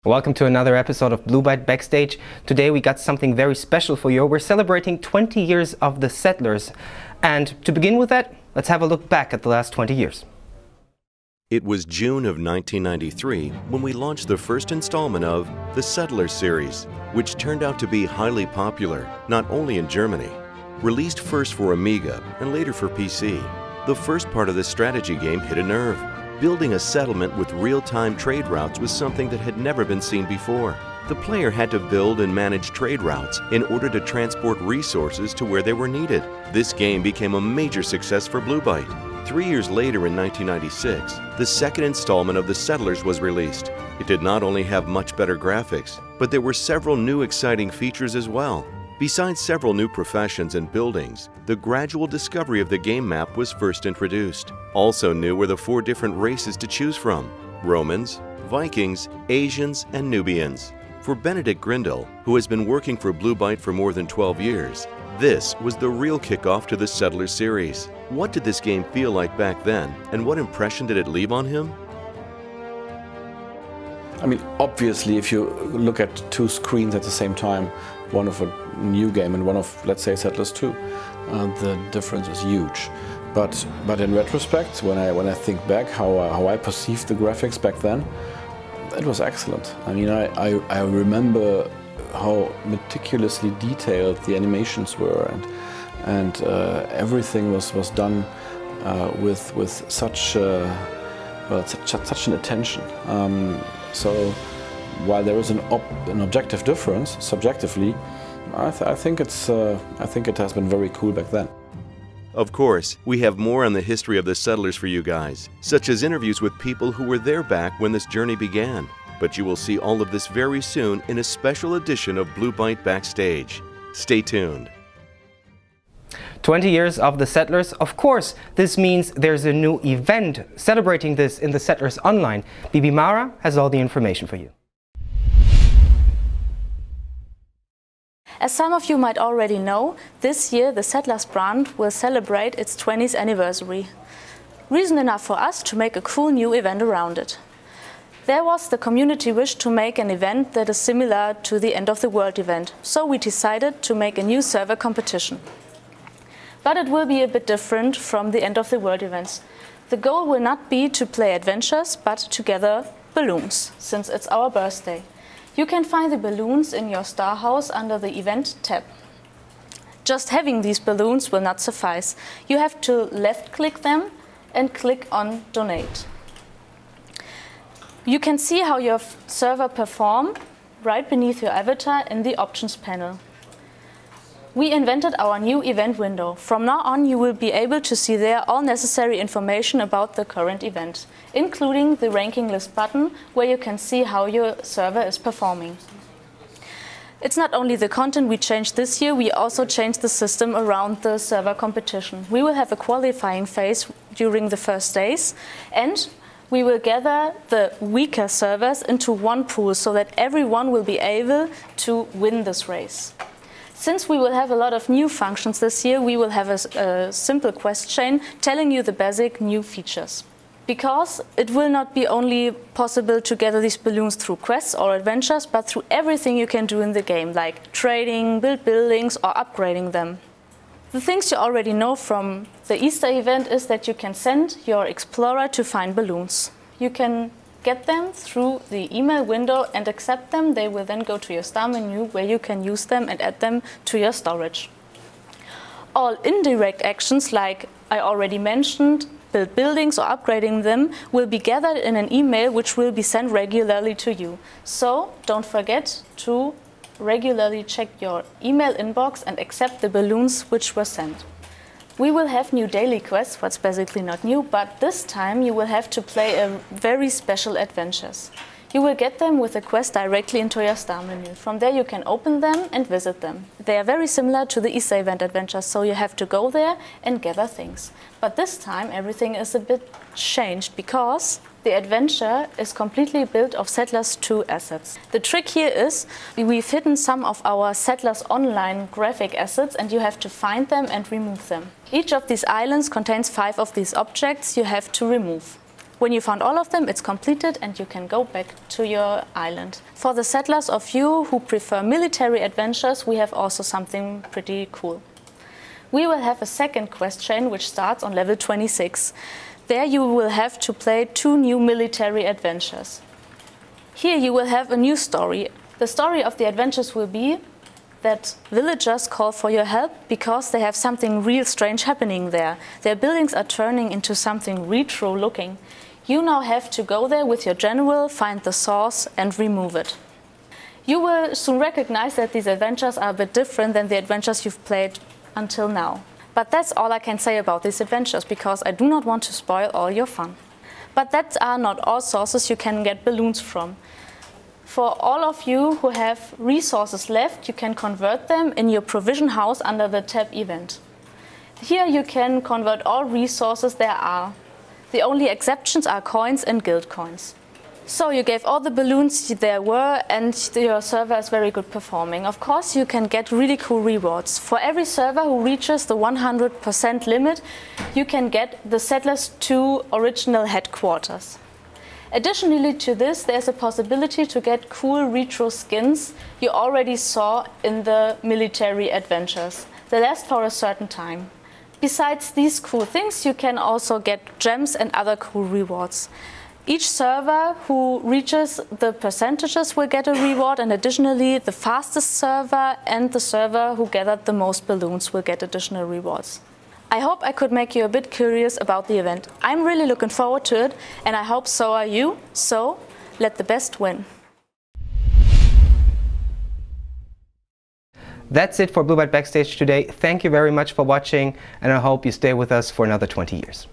Welcome to another episode of Byte Backstage. Today we got something very special for you. We're celebrating 20 years of The Settlers. And to begin with that, let's have a look back at the last 20 years. It was June of 1993 when we launched the first installment of the Settlers series, which turned out to be highly popular, not only in Germany. Released first for Amiga and later for PC, the first part of this strategy game hit a nerve. Building a settlement with real-time trade routes was something that had never been seen before. The player had to build and manage trade routes in order to transport resources to where they were needed. This game became a major success for Byte. 3 years later in 1996, the second installment of The Settlers was released. It did not only have much better graphics, but there were several new exciting features as well. Besides several new professions and buildings, the gradual discovery of the game map was first introduced. Also new were the 4 different races to choose from: Romans, Vikings, Asians, and Nubians. For Benedict Grindel, who has been working for Byte for more than 12 years, this was the real kickoff to the Settlers series. What did this game feel like back then, and what impression did it leave on him? I mean, obviously, if you look at 2 screens at the same time, one of a new game and one of, let's say, Settlers 2, the difference is huge. But in retrospect, when I think back how I perceived the graphics back then, it was excellent. I mean, I remember how meticulously detailed the animations were, and everything was done with such such an attention. So while there is an objective difference, subjectively, I think it has been very cool back then. Of course, we have more on the history of the Settlers for you guys, such as interviews with people who were there back when this journey began. But you will see all of this very soon in a special edition of Byte Backstage. Stay tuned. 20 years of The Settlers. Of course, this means there's a new event celebrating this in The Settlers Online. Bibi Mara has all the information for you. As some of you might already know, this year the Settlers brand will celebrate its 20th anniversary. Reason enough for us to make a cool new event around it. There was the community wish to make an event that is similar to the End of the World event, so we decided to make a new server competition. But it will be a bit different from the End of the World events. The goal will not be to play adventures, but to gather balloons, since it's our birthday. You can find the balloons in your star house under the Event tab. Just having these balloons will not suffice. You have to left-click them and click on Donate. You can see how your server performs right beneath your avatar in the Options panel. We invented our new event window. From now on, you will be able to see there all necessary information about the current event, including the ranking list button, where you can see how your server is performing. It's not only the content we changed this year, we also changed the system around the server competition. We will have a qualifying phase during the first days, and we will gather the weaker servers into one pool so that everyone will be able to win this race. Since we will have a lot of new functions this year, we will have a simple quest chain telling you the basic new features. Because it will not be only possible to gather these balloons through quests or adventures, but through everything you can do in the game, like trading, build buildings, or upgrading them. The things you already know from the Easter event is that you can send your explorer to find balloons. You can get them through the email window and accept them. They will then go to your star menu, where you can use them and add them to your storage. All indirect actions, like I already mentioned, build buildings or upgrading them, will be gathered in an email which will be sent regularly to you. So don't forget to regularly check your email inbox and accept the balloons which were sent. We will have new daily quests, what's basically not new, but this time you will have to play a very special adventures. You will get them with a quest directly into your star menu. From there you can open them and visit them. They are very similar to the Easter event adventures, so you have to go there and gather things. But this time everything is a bit changed because the adventure is completely built of Settlers 2 assets. The trick here is we've hidden some of our Settlers Online graphic assets and you have to find them and remove them. Each of these islands contains 5 of these objects you have to remove. When you found all of them, it's completed and you can go back to your island. For the settlers of you who prefer military adventures, we have also something pretty cool. We will have a second quest chain which starts on level 26. There you will have to play 2 new military adventures. Here you will have a new story. The story of the adventures will be that villagers call for your help because they have something real strange happening there. Their buildings are turning into something retro looking. You now have to go there with your general, find the source and remove it. You will soon recognize that these adventures are a bit different than the adventures you've played until now. But that's all I can say about these adventures, because I do not want to spoil all your fun. But that are not all sources you can get balloons from. For all of you who have resources left, you can convert them in your provision house under the tab Event. Here you can convert all resources there are. The only exceptions are coins and guild coins. So you gave all the balloons there were and your server is very good performing. Of course you can get really cool rewards. For every server who reaches the 100% limit, you can get the Settlers 2 original headquarters. Additionally to this, there's a possibility to get cool retro skins you already saw in the military adventures. They last for a certain time. Besides these cool things, you can also get gems and other cool rewards. Each server who reaches the percentages will get a reward, and additionally the fastest server and the server who gathered the most balloons will get additional rewards. I hope I could make you a bit curious about the event. I'm really looking forward to it, and I hope so are you. So, let the best win. That's it for Blue Byte Backstage today. Thank you very much for watching, and I hope you stay with us for another 20 years.